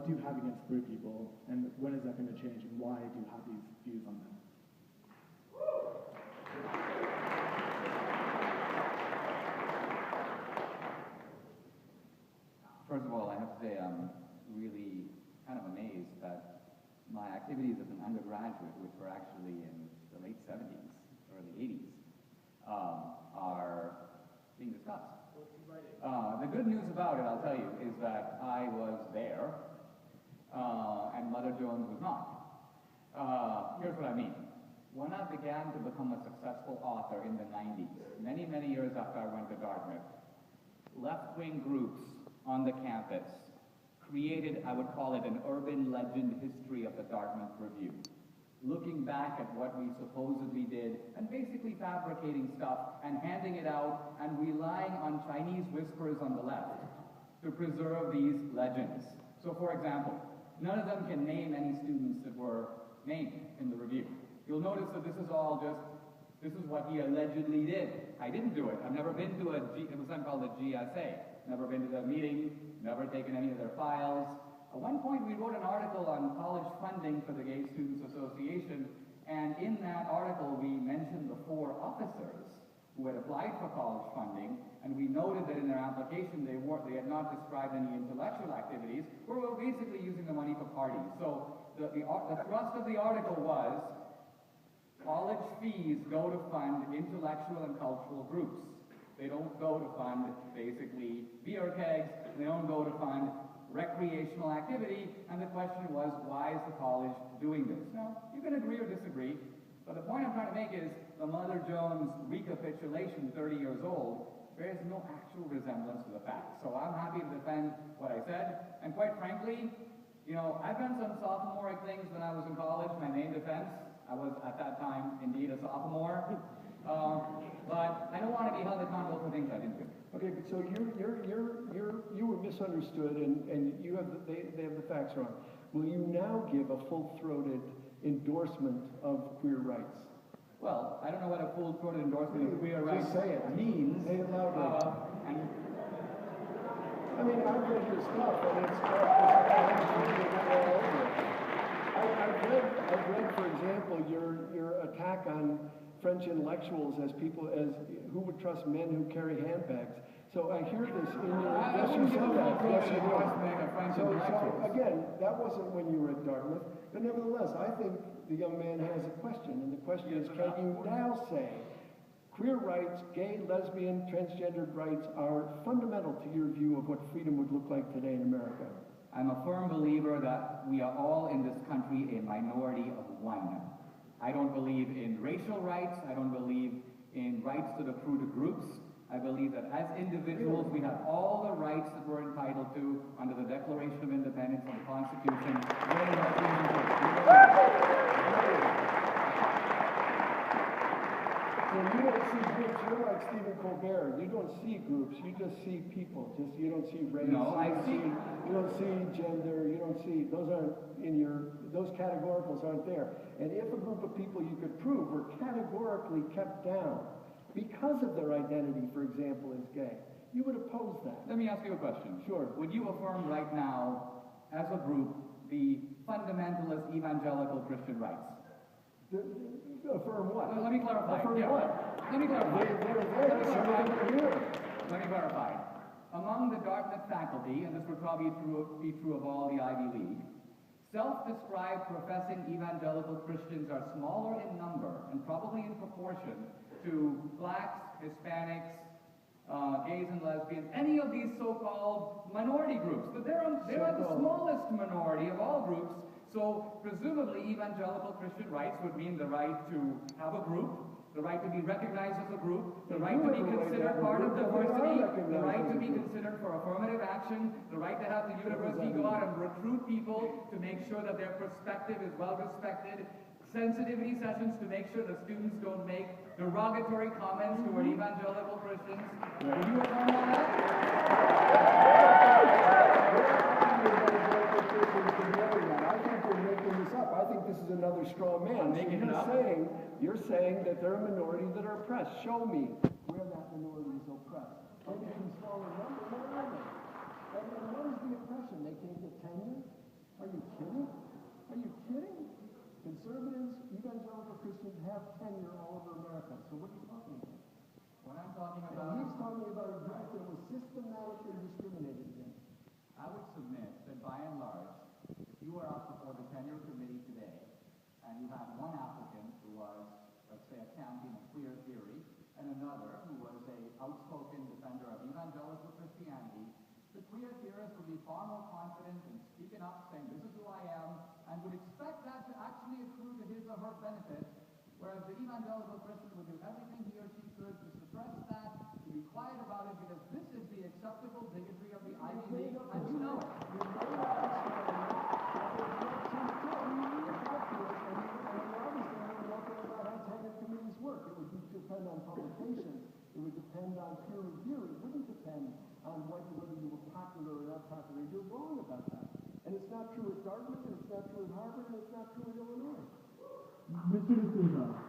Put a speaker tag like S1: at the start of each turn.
S1: what do you have against queer people, and when is that going to change, and why do you have these views on them?
S2: First of all, I have to say I'm really kind of amazed that my activities as an undergraduate, which were actually in the late 70s, early 80s, are being discussed. The good news about it, I'll tell you, is that I was there, and Mother Jones was not. Here's what I mean. When I began to become a successful author in the 90s, many, many years after I went to Dartmouth, left-wing groups on the campus created, I would call it, an urban legend history of the Dartmouth Review, looking back at what we supposedly did and basically fabricating stuff and handing it out and relying on Chinese whispers on the left to preserve these legends. So for example, none of them can name any students that were named in the review. You'll notice that this is all just, this is what he allegedly did. I didn't do it. I've never been to it was something called a GSA. Never been to the meeting, never taken any of their files. At one point we wrote an article on college funding for the Gay Students Association, and in that article we mentioned the 4 officers who had applied for college funding, and we noted that in their application they had not described any intellectual activities, or were basically using the money for parties. So the thrust of the article was, college fees go to fund intellectual and cultural groups. They don't go to fund, basically, beer kegs. They don't go to fund recreational activity. And the question was, why is the college doing this? Now, you can agree or disagree, but the point I'm trying to make is the Mother Jones recapitulation, 30 years old, bears no actual resemblance to the facts. So I'm happy to defend what I said. And quite frankly, you know, I've done some sophomoric things when I was in college. My main defense, I was at that time indeed a sophomore. But I don't want to be held accountable for things I didn't do.
S3: Okay, so you were misunderstood, and you have they have the facts wrong. Will you now give a full-throated endorsement of queer rights?
S2: Well, I don't know what a full-throated endorsement of queer rights means.
S3: Say it loudly. I mean, I've read your stuff, and it's I've read, for example, your attack on French intellectuals as people who would trust men who carry handbags. So I hear this in your. Yes, you said that. Yes, you did. So again, that wasn't when you were at Dartmouth, but nevertheless, I think the young man has a question, and the question is, can you now say queer rights, gay, lesbian, transgendered rights are fundamental to your view of what freedom would look like today in America?
S2: I'm a firm believer that we are all in this country a minority of one. I don't believe in racial rights. I don't believe in rights that accrue to groups. I believe that as individuals, we have all the rights that we're entitled to under the Declaration of Independence and the Constitution.
S3: So you don't see groups. You're like Stephen Colbert. You don't see groups. You just see people. You don't see race.
S2: No,
S3: you don't see gender. You don't see those aren't in your. Those categoricals aren't there. And if a group of people you could prove were categorically kept down because of their identity, for example, as gay, you would oppose that.
S2: Let me ask you a question.
S3: Sure.
S2: Would you affirm right now, as a group, the fundamentalist evangelical Christian rights?
S3: Affirm what?
S2: Well, let me clarify.
S3: Affirm what?
S2: Let me clarify.
S3: Let
S2: me clarify. Among the Dartmouth faculty, and this would probably be true of all the Ivy League, self-described professing evangelical Christians are smaller in number and probably in proportion to blacks, Hispanics, gays and lesbians, any of these so-called minority groups. But they're the smallest minority of all groups. So presumably evangelical Christian rights would mean the right to have a group, the right to be recognized as a group, the right to be considered part of diversity, the right to be considered for affirmative action, the right to have the university go out and recruit people to make sure that their perspective is well respected, sensitivity sessions to make sure the students don't make derogatory comments toward evangelical Christians. Would you affirm all that?
S3: I think you're making this up. I think this is another straw man. You're saying that they're a minority that are oppressed. Show me where that minority is oppressed. Maybe in smaller number, where are they? And what is the oppression? They can't get tenure?
S2: you had one applicant who was, let's say, a champion of queer theory, and another who was a outspoken defender of evangelical Christianity, the queer theorist would be far more confident in speaking up, saying, this is who I am, and would expect that to actually accrue to his or her benefit, whereas the evangelical Christian would do everything he or she could to suppress that, to be quiet about it, because this is the acceptable bigotry of the Ivy League, and you know it.
S3: Work. It would depend on publication. It would depend on peer review. It wouldn't depend on whether you were popular or not popular. You're wrong about that. And it's not true at Dartmouth, and it's not true at Harvard, and it's not true at Illinois.
S1: Mr. D'Souza.